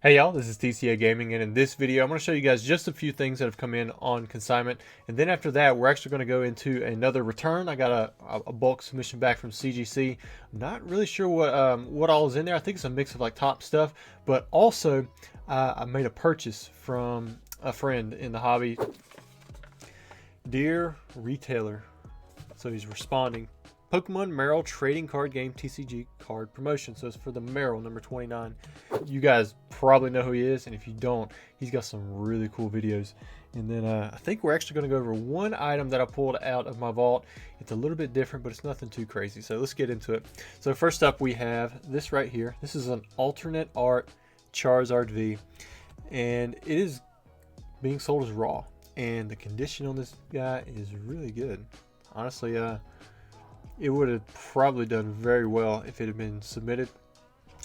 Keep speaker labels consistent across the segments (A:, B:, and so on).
A: Hey y'all, this is TCA Gaming, and in this video I'm going to show you guys just a few things that have come in on consignment, and then after that we're actually going to go into another return. I got a bulk submission back from CGC. I'm not really sure what all is in there. I think it's a mix of like top stuff, but also I made a purchase from a friend in the hobby. Dear retailer, so he's responding. Pokemon Merrill Trading Card Game TCG Card Promotion. So it's for the Merrill number 29. You guys probably know who he is, and if you don't, he's got some really cool videos. And then I think we're actually going to go over one item that I pulled out of my vault. It's a little bit different, but it's nothing too crazy. So let's get into it. So first up, we have this right here. This is an alternate art Charizard V, and it is being sold as raw. And the condition on this guy is really good. Honestly, it would have probably done very well if it had been submitted.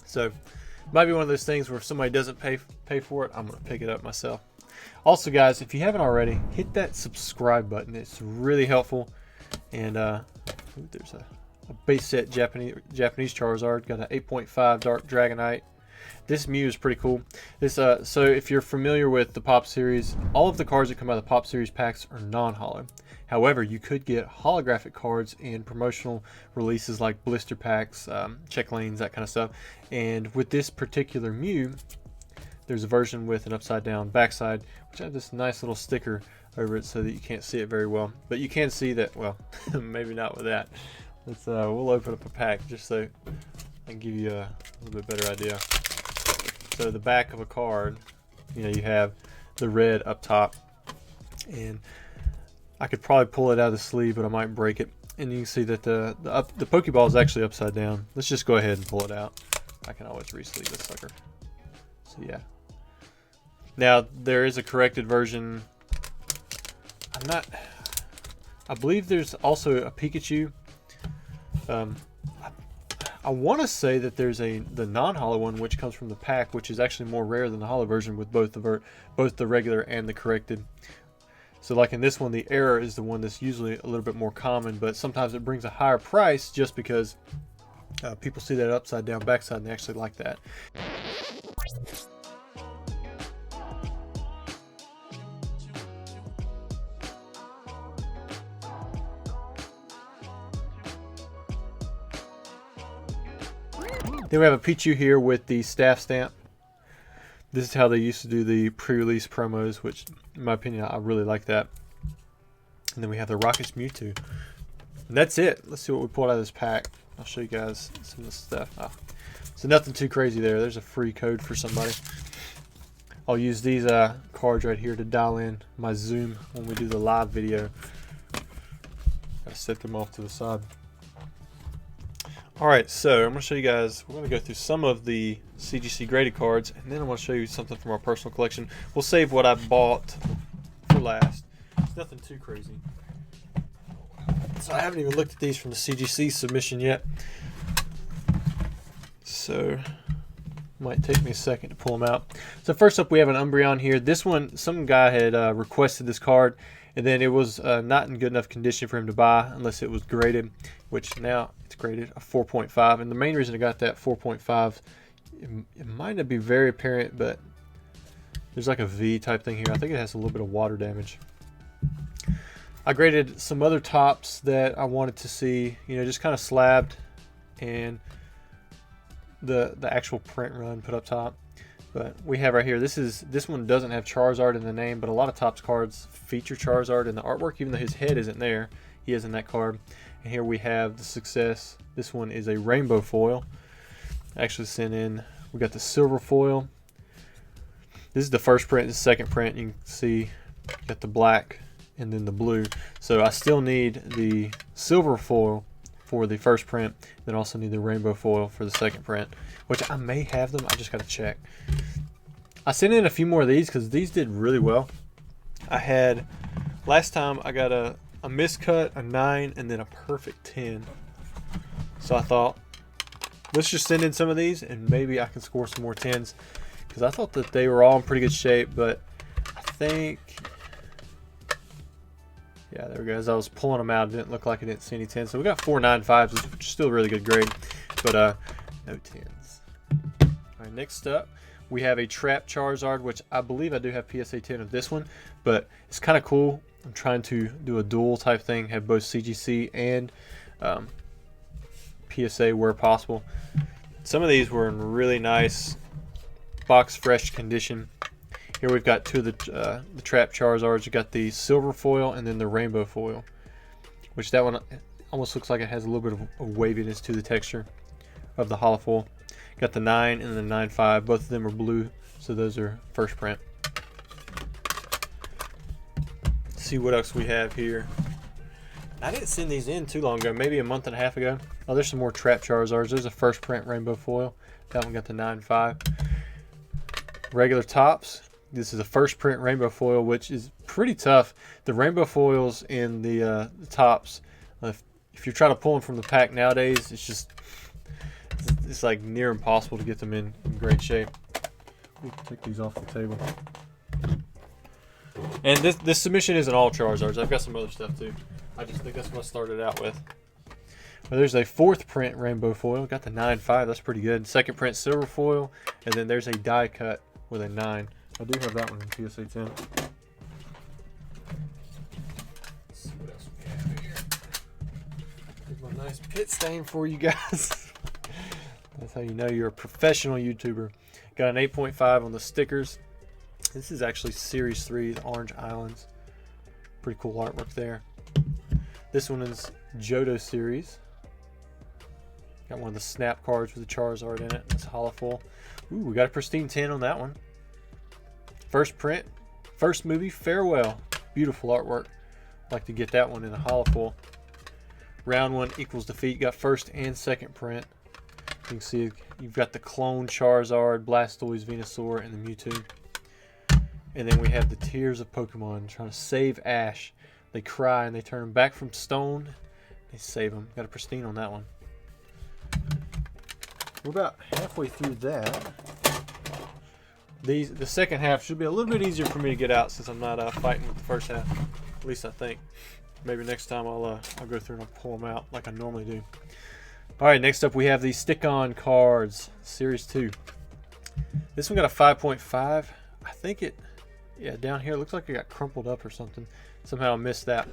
A: So it might be one of those things where if somebody doesn't pay for it, I'm going to pick it up myself. Also guys, if you haven't already, hit that subscribe button. It's really helpful. And there's a base set Japanese Charizard. Got an 8.5 Dark Dragonite. This Mew is pretty cool. This so if you're familiar with the Pop Series, all of the cards that come out of the Pop Series packs are non-holo. However, you could get holographic cards in promotional releases like blister packs, check lanes, that kind of stuff. And with this particular Mew, there's a version with an upside down backside, which has this nice little sticker over it so that you can't see it very well. But you can see that, well, maybe not with that. Let's we'll open up a pack just so I can give you a little bit better idea. So the back of a card, you have the red up top, and I could probably pull it out of the sleeve, but I might break it. And you can see that the Pokeball is actually upside down. Let's just go ahead and pull it out. I can always re-sleeve this sucker. So yeah. Now there is a corrected version. I believe there's also a Pikachu. I want to say that there's the non-holo one, which comes from the pack, which is actually more rare than the holo version with both the regular and the corrected. So like in this one, the error is the one that's usually a little bit more common, but sometimes it brings a higher price just because people see that upside down backside and they actually like that. Then we have a Pichu here with the staff stamp. This is how they used to do the pre-release promos, which in my opinion, I really like that. And then we have the Rocket's Mewtwo. And that's it. Let's see what we pulled out of this pack. I'll show you guys some of the stuff. So nothing too crazy there. There's a free code for somebody. I'll use these cards right here to dial in my zoom when we do the live video. Gotta set them off to the side. Alright, so I'm going to show you guys, we're going to go through some of the CGC graded cards, and then I'm going to show you something from our personal collection. We'll save what I bought for last. It's nothing too crazy. So I haven't even looked at these from the CGC submission yet. So it might take me a second to pull them out. So first up we have an Umbreon here. This one, some guy had requested this card, and then it was not in good enough condition for him to buy unless it was graded, which now it's graded a 4.5. And the main reason I got that 4.5, it might not be very apparent, but there's like a V type thing here. I think it has a little bit of water damage. I graded some other tops that I wanted to see, just kind of slabbed, and the actual print run put up top. But we have right here, this one doesn't have Charizard in the name, but a lot of Topps cards feature Charizard in the artwork, even though his head isn't there. He is in that card. And here we have the Success. This one is a rainbow foil. Actually sent in, we got the silver foil. This is the first print. The second print, you can see got the black and then the blue. So I still need the silver foil for the first print, then also need the rainbow foil for the second print, which I may have them. I just got to check. I sent in a few more of these because these did really well. I had last time I got a miscut, a 9, and then a perfect 10. So I thought, let's just send in some of these and maybe I can score some more 10s, because I thought that they were all in pretty good shape. But I think, yeah, there we go. As I was pulling them out, it didn't look like I didn't see any 10s. So we got 4 9.5s, which is still a really good grade, but no 10s. All right, next up we have a Trap Charizard, which I believe I do have PSA 10 of this one, but it's kind of cool. I'm trying to do a dual type thing, have both CGC and PSA where possible. Some of these were in really nice box fresh condition. Here we've got two of the Trap Charizards. You got the silver foil and then the rainbow foil, which that one almost looks like it has a little bit of a waviness to the texture of the holo foil. Got the 9 and the 9.5. Both of them are blue, so those are first print. Let's see what else we have here. I didn't send these in too long ago, maybe a month and a half ago. Oh, there's some more Trap Charizards. There's a first print rainbow foil. That one got the 9.5. Regular tops. This is a first print rainbow foil, which is pretty tough. The rainbow foils in the tops, if you're trying to pull them from the pack nowadays, it's like near impossible to get them in great shape. We can take these off the table. And this submission isn't all Charizards. I've got some other stuff too. I just think that's what I started out with. Well, there's a fourth print rainbow foil. Got the 9.5. That's pretty good. Second print silver foil, and then there's a die cut with a 9. I do have that one in PSA 10. Let's see what else we have here. Here's my nice pit stain for you guys. That's how you know you're a professional YouTuber. Got an 8.5 on the stickers. This is actually Series 3, the Orange Islands. Pretty cool artwork there. This one is Johto series. Got one of the snap cards with the Charizard in it. It's holo foil. Ooh, we got a pristine 10 on that one. First print, first movie, Farewell. Beautiful artwork. Like to get that one in a holo foil. Round 1 equals defeat. Got first and second print. You can see you've got the clone Charizard, Blastoise, Venusaur, and the Mewtwo. And then we have the Tears of Pokemon trying to save Ash. They cry and they turn him back from stone. They save him. Got a pristine on that one. We're about halfway through that. The second half should be a little bit easier for me to get out since I'm not fighting with the first half. At least I think. Maybe next time I'll go through and I'll pull them out like I normally do. All right, next up we have the Stick-On Cards Series 2. This one got a 5.5. I think it, yeah, down here it looks like it got crumpled up or something. Somehow I missed that.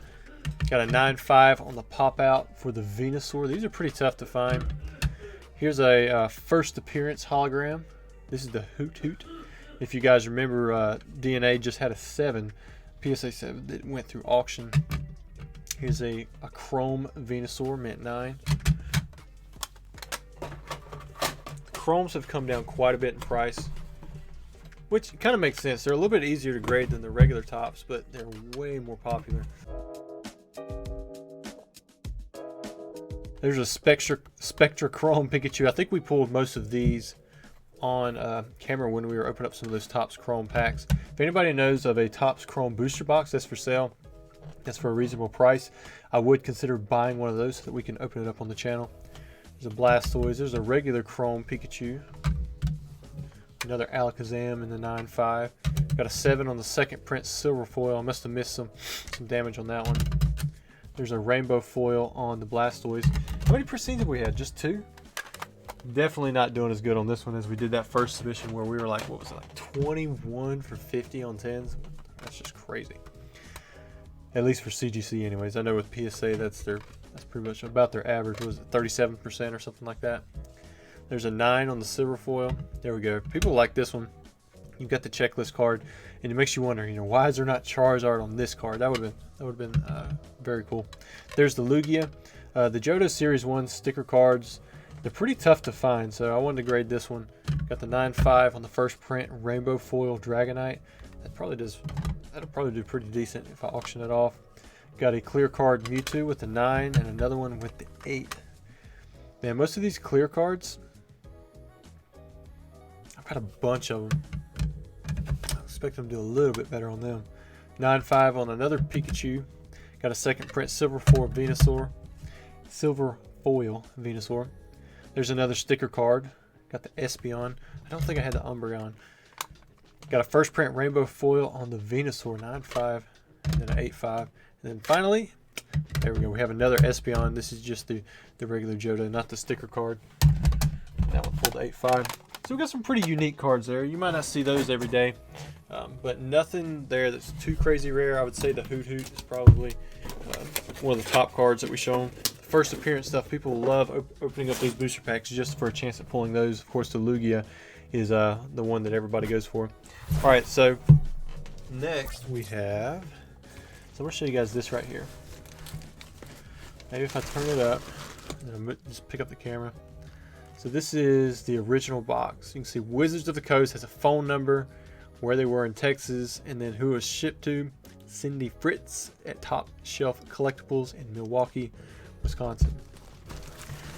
A: Got a 9.5 on the pop out for the Venusaur. These are pretty tough to find. Here's a first appearance hologram. This is the Hoot Hoot. If you guys remember, DNA just had a 7, PSA 7 that went through auction. Here's a Chrome Venusaur, mint 9. Chromes have come down quite a bit in price, which kind of makes sense. They're a little bit easier to grade than the regular tops, but they're way more popular. There's a Spectra Chrome Pikachu. I think we pulled most of these on camera when we were opening up some of those Topps Chrome packs. If anybody knows of a Topps Chrome booster box that's for sale, that's for a reasonable price, I would consider buying one of those so that we can open it up on the channel. There's a Blastoise. There's a regular Chrome Pikachu. Another Alakazam in the 9.5. Got a 7 on the second print silver foil. I must have missed some damage on that one. There's a rainbow foil on the Blastoise. How many pristines have we had? Just 2? Definitely not doing as good on this one as we did that first submission where we were like, what was it, like 21 for 50 on 10s? That's just crazy. At least for CGC anyways. I know with PSA that's pretty much about their average. Was it 37% or something like that? There's a 9 on the silver foil. There we go. People like this one. You've got the checklist card, and it makes you wonder, why is there not Charizard on this card? That would have been very cool. There's the Lugia, the Johto Series 1 sticker cards. They're pretty tough to find, so I wanted to grade this one. Got the 9.5 on the first print rainbow foil Dragonite. That'll probably do pretty decent if I auction it off. Got a clear card Mewtwo with the 9 and another one with the 8. Man, most of these clear cards, I've got a bunch of them. I expect them to do a little bit better on them. 9.5 on another Pikachu. Got a second print silver foil Venusaur. Silver foil Venusaur. There's another sticker card. Got the Espeon. I don't think I had the Umbreon. Got a first print rainbow foil on the Venusaur 9.5 and then an 8.5. And then finally, there we go. We have another Espeon. This is just the regular Johto, not the sticker card. That one pulled the 8.5. So we got some pretty unique cards there. You might not see those every day, but nothing there that's too crazy rare. I would say the Hoot Hoot is probably one of the top cards that we show them. First appearance stuff, people love opening up those booster packs just for a chance at pulling those. Of course, the Lugia is the one that everybody goes for. All right, so next we have, so I'm going to show you guys this right here. Maybe if I turn it up, and just pick up the camera. So this is the original box. You can see Wizards of the Coast has a phone number, where they were in Texas, and then who it was shipped to. Cindy Fritz at Top Shelf Collectibles in Milwaukee, Wisconsin.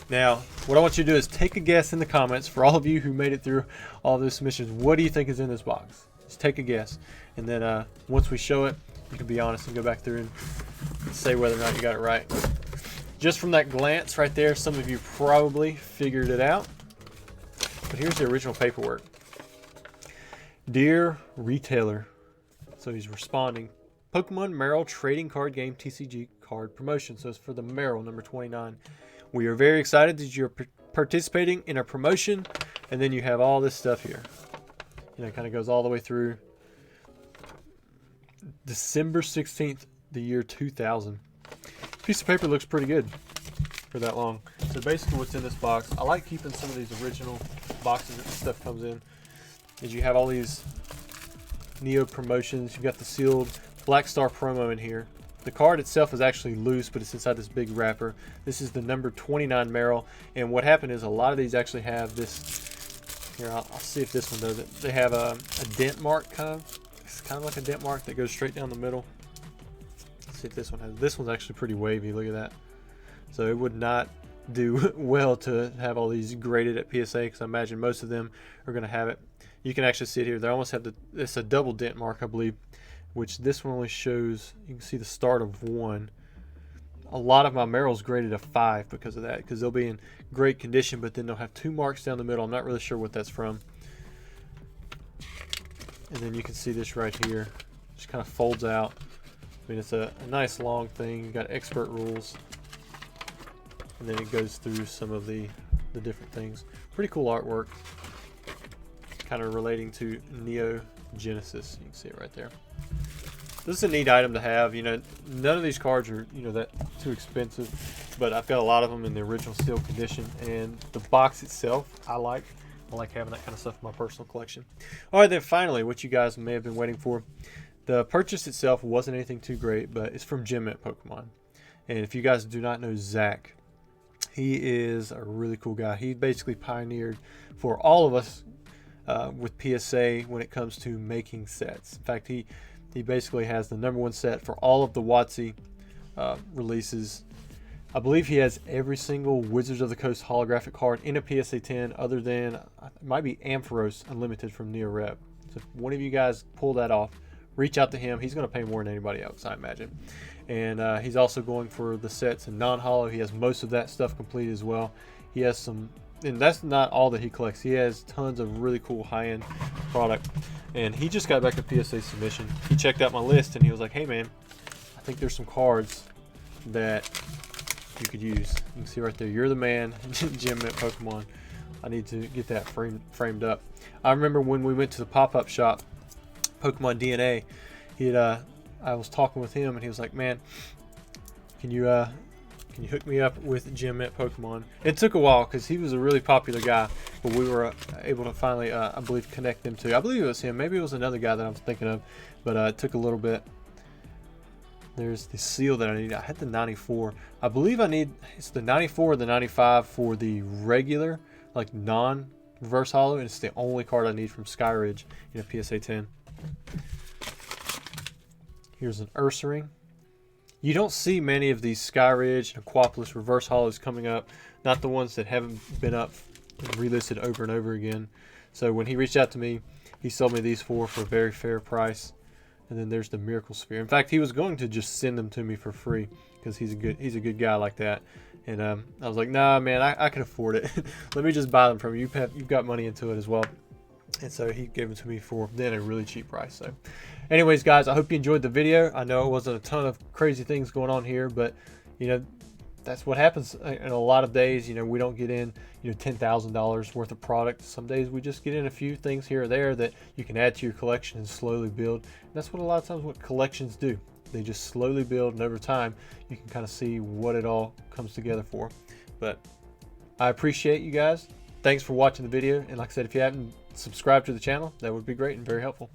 A: Now, what I want you to do is take a guess in the comments for all of you who made it through all those submissions. What do you think is in this box? Just take a guess. And then once we show it, you can be honest and go back through and say whether or not you got it right. Just from that glance right there, some of you probably figured it out. But here's the original paperwork. Dear retailer, so he's responding. Pokemon Merrill Trading Card Game TCG Card Promotion. So it's for the Merrill, number 29. We are very excited that you're participating in a promotion. And then you have all this stuff here. You know, it kind of goes all the way through December 16th, the year 2000. Piece of paper looks pretty good for that long. So basically what's in this box, I like keeping some of these original boxes that this stuff comes in, is you have all these Neo promotions. You've got the sealed Black Star promo in here. The card itself is actually loose, but it's inside this big wrapper. This is the number 29 Merrill, and what happened is a lot of these actually have this, here I'll see if this one does it. They have a dent mark it's kind of like a dent mark that goes straight down the middle. See if this one has. This one's actually pretty wavy. Look at that. So it would not do well to have all these graded at PSA, because I imagine most of them are going to have it. You can actually see it here. They almost have it's a double dent mark, I believe, which this one only shows. You can see the start of 1. A lot of my Merrills graded a 5 because of that, because they'll be in great condition, but then they'll have 2 marks down the middle. I'm not really sure what that's from. And then you can see this right here. Just kind of folds out. I mean, it's a nice long thing. You got expert rules, and then it goes through some of the different things. Pretty cool artwork, kind of relating to Neo Genesis. You can see it right there. This is a neat item to have. You know, none of these cards are, you know, that too expensive, but I've got a lot of them in the original steel condition, and the box itself I like having that kind of stuff in my personal collection. All right, then finally, what you guys may have been waiting for. The purchase itself wasn't anything too great, but it's from Gem Mint Pokemon. And if you guys do not know Zach, he is a really cool guy. He basically pioneered for all of us with PSA when it comes to making sets. In fact, he basically has the #1 set for all of the WotC releases. I believe he has every single Wizards of the Coast holographic card in a PSA 10, other than it might be Ampharos Unlimited from Neo Rep. So if one of you guys pull that off, reach out to him. He's going to pay more than anybody else, I imagine. And he's also going for the sets in non-holo. He has most of that stuff complete as well. He has some, and that's not all that he collects. He has tons of really cool high-end product. And he just got back a PSA submission. He checked out my list and he was like, hey man, I think there's some cards that you could use. You can see right there, you're the man, Gem Mint Pokemon. I need to get that framed up. I remember when we went to the pop-up shop, Pokemon DNA, I was talking with him and he was like, man, can you hook me up with Gem Mint Pokemon? It took a while because he was a really popular guy, but we were able to finally, I believe, connect them to. I believe it was him. Maybe it was another guy that I was thinking of, but it took a little bit. There's the seal that I need. I had the 94. I believe I need, it's the 94 or the 95 for the regular, like non-reverse holo, and it's the only card I need from Skyridge in a PSA 10. Here's an Ursaring. You don't see many of these Skyridge and Aquapolis reverse holos coming up, not the ones that haven't been up and relisted over and over again. So when he reached out to me, he sold me these four for a very fair price. And then there's the Miracle Sphere. In fact, he was going to just send them to me for free because he's a good guy like that. And I was like, nah, man, I can afford it. Let me just buy them from you. You've got money into it as well. And so he gave them to me for then a really cheap price. So anyways, guys, I hope you enjoyed the video. I know it wasn't a ton of crazy things going on here, but you know, that's what happens in a lot of days. You know, we don't get in, you know, $10,000 worth of product. Some days we just get in a few things here or there that you can add to your collection and slowly build. And that's what a lot of times what collections do. They just slowly build, and over time you can kind of see what it all comes together for. But I appreciate you guys. Thanks for watching the video. And like I said, if you haven't subscribed to the channel, that would be great and very helpful.